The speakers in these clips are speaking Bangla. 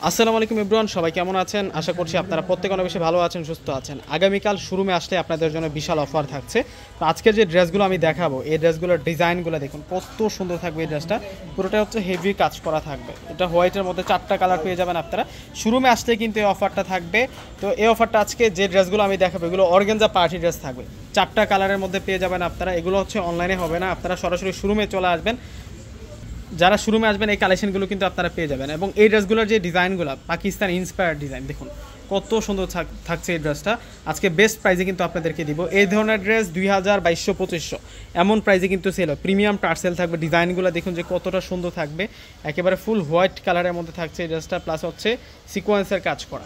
আসসালামু আলাইকুম এভরিওয়ান, সবাই কেমন আছেন? আশা করছি আপনারা প্রত্যেকে অনেক বেশি ভালো আছেন, সুস্থ আছেন। আগামীকাল শোরুমে আসলে আপনাদের জন্য বিশাল অফার থাকছে। তো আজকের যে ড্রেসগুলো আমি দেখাবো, এই ড্রেসগুলোর ডিজাইনগুলো দেখুন কত সুন্দর থাকবে। এই ড্রেসটা পুরোটা হচ্ছে হেভি কাজ করা থাকবে। এটা হোয়াইটের মধ্যে 4টা কালার পেয়ে যাবেন আপনারা। শোরুমে আসলে কিন্তু এই অফারটা থাকবে। তো এই অফারটা আজকে যে ড্রেসগুলো আমি দেখাবো, এগুলো অর্গানজা পার্টি ড্রেস থাকবে। 4টা কালারের মধ্যে পেয়ে যাবেন আপনারা। এগুলো হচ্ছে অনলাইনে হবে না, আপনারা সরাসরি শোরুমে চলে আসবেন। যারা শোরুমে আসবেন এই কালেকশনগুলো কিন্তু আপনারা পেয়ে যাবেন। এবং এই ড্রেসগুলোর যে ডিজাইনগুলো পাকিস্তান ইন্সপায়ার্ড ডিজাইন, দেখুন কত সুন্দর থাকছে এই ড্রেসটা। আজকে বেস্ট প্রাইজে কিন্তু আপনাদেরকে দিব। এই ধরনের ড্রেস 2000, 2200, 2500 এমন প্রাইজে কিন্তু সেল হয়। প্রিমিয়াম টার্সেল থাকবে। ডিজাইনগুলো দেখুন যে কতটা সুন্দর থাকবে। একেবারে ফুল হোয়াইট কালারের মধ্যে থাকছে এই ড্রেসটা, প্লাস হচ্ছে সিকোয়েন্সের কাজ করা,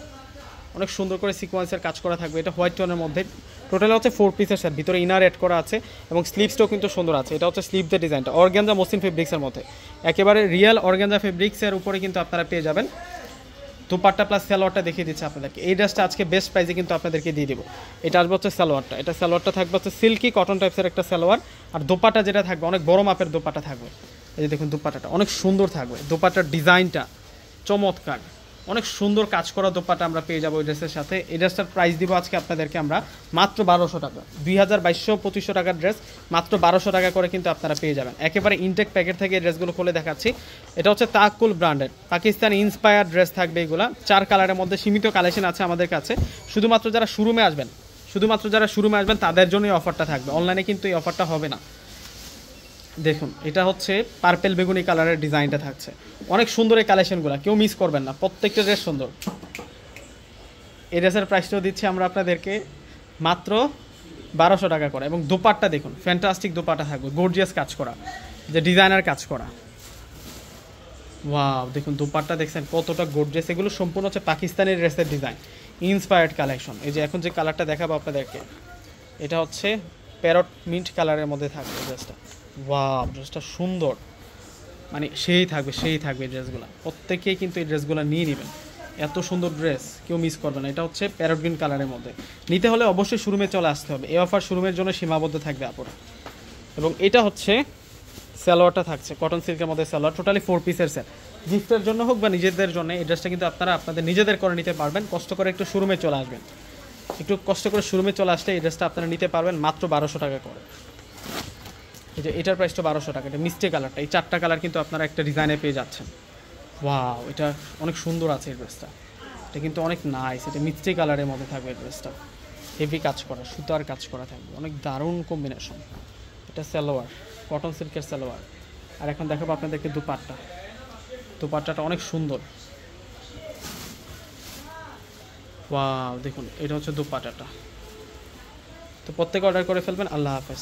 অনেক সুন্দর করে সিকোয়েন্সের কাজ করা থাকবে। এটা হোয়াইট টোনের মধ্যে। টোটাল হচ্ছে 4 পিসের সেট, ভিতরে ইনার অ্যাড করা আছে এবং স্লিভসটাও কিন্তু সুন্দর আছে। এটা হচ্ছে স্লিভসের ডিজাইনটা অর্গানজা মসলিন ফেব্রিক্সের মধ্যে, একেবারে রিয়েল অর্গানজা ফেব্রিক্সের উপরে কিন্তু আপনারা পেয়ে যাবেন। দুপাট্টা প্লাস সালোয়ারটা দেখিয়ে দিচ্ছে আপনাদেরকে। এই ড্রেসটা আজকে বেস্ট প্রাইসে কিন্তু আপনাদেরকে দিয়ে দিব। এটা আসবে হচ্ছে সালোয়ারটা। এটা সালোয়ারটা থাকবে হচ্ছে সিল্কি কটন টাইপসের একটা সালোয়ার। আর দোপাট্টা যেটা থাকবে অনেক বড় মাপের দোপাট্টা থাকবে। এই যে দেখুন দোপাট্টাটা অনেক সুন্দর থাকবে। দোপাট্টার ডিজাইনটা চমৎকার, অনেক সুন্দর কাজ করা দোপাট্টা আমরা পেয়ে যাবো এই ড্রেসের সাথে। এই ড্রেসটার প্রাইস দিব আজকে আপনাদেরকে আমরা মাত্র 1200 টাকা। 2200, 2500 টাকার ড্রেস মাত্র 1200 টাকা করে কিন্তু আপনারা পেয়ে যাবেন। একেবারে ইনটেক প্যাকেট থেকে এই ড্রেসগুলো খুলে দেখাচ্ছি। এটা হচ্ছে তাকুল ব্র্যান্ডের পাকিস্তান ইন্সপায়ার্ড ড্রেস থাকবে। এগুলা 4 কালারের মধ্যে সীমিত কালেকশন আছে আমাদের কাছে। শুধুমাত্র যারা শোরুমে আসবেন তাদের জন্য এই অফারটা থাকবে। অনলাইনে কিন্তু এই অফারটা হবে না। দেখুন এটা হচ্ছে পার্পেল বেগুনি কালারের ডিজাইনটা থাকছে। অনেক সুন্দর এই কালেকশনগুলো, কেউ মিস করবেন না, প্রত্যেকটা ড্রেস সুন্দর। এই ড্রেসের প্রাইসটাও দিচ্ছি আমরা আপনাদেরকে মাত্র 1200 টাকা করে। এবং দোপাট্টা দেখুন, ফ্যান্টাস্টিক দোপাট্টা থাকবে, গর্জিয়াস কাজ করা, যে ডিজাইনার কাজ করা। ওয়াও, দেখুন দোপাট্টা দেখছেন কতটা গর্জিয়াস। এগুলো সম্পূর্ণ হচ্ছে পাকিস্তানি ড্রেসের ডিজাইন, ইন্সপায়ার্ড কালেকশন। এই যে এখন যে কালারটা দেখাবো আপনাদেরকে, এটা হচ্ছে প্যারট মিন্ট কালারের মধ্যে থাকবে ড্রেসটা। ওয়াও, ড্রেসটা সুন্দর, মানে সেই থাকবে ড্রেসগুলো। প্রত্যেকেই কিন্তু এই ড্রেসগুলো নিয়ে নেবেন। এত সুন্দর ড্রেস কেউ মিস করবে না। এটা হচ্ছে প্যারট গ্রিন কালারের মধ্যে। নিতে হলে অবশ্যই শোরুমে চলে আসতে হবে। এই অফার শোরুমের জন্য সীমাবদ্ধ থাকবে আপুরা। এবং এটা হচ্ছে সালোয়ারটা থাকছে কটন সিল্কের মধ্যে সালোয়ার, টোটালি 4 পিসের সেট। গিফটের জন্য হোক বা নিজেদের জন্য এই ড্রেসটা কিন্তু আপনারা আপনাদের নিজেদের করে নিতে পারবেন। কষ্ট করে একটু শোরুমে চলে আসবেন, একটু কষ্ট করে শোরুমে চলে আসলে এই ড্রেসটা আপনারা নিতে পারবেন মাত্র 1200 টাকা করে। এই যে এটার প্রাইসটা 1200 টাকা। এটা মিষ্টি কালারটা, এই 4টা কালার কিন্তু আপনারা একটা ডিজাইনে পেয়ে যাচ্ছেন। ওয়াও, এটা অনেক সুন্দর আছে এই ড্রেসটা। এটা কিন্তু অনেক নাইস। এটা মিষ্টি কালারের মধ্যে থাকবে এই ড্রেসটা, হেভি কাজ করা, সুতার কাজ করা থাকবে, অনেক দারুণ কম্বিনেশন। এটা সালোয়ার, কটন সিল্কের সালোয়ার। আর এখন দেখাবো আপনাদেরকে দুপাট্টাটা অনেক সুন্দর। ওয়াও, দেখুন এটা হচ্ছে দুপাট্টাটা। তো প্রত্যেকে অর্ডার করে ফেলবেন। আল্লাহ হাফেজ।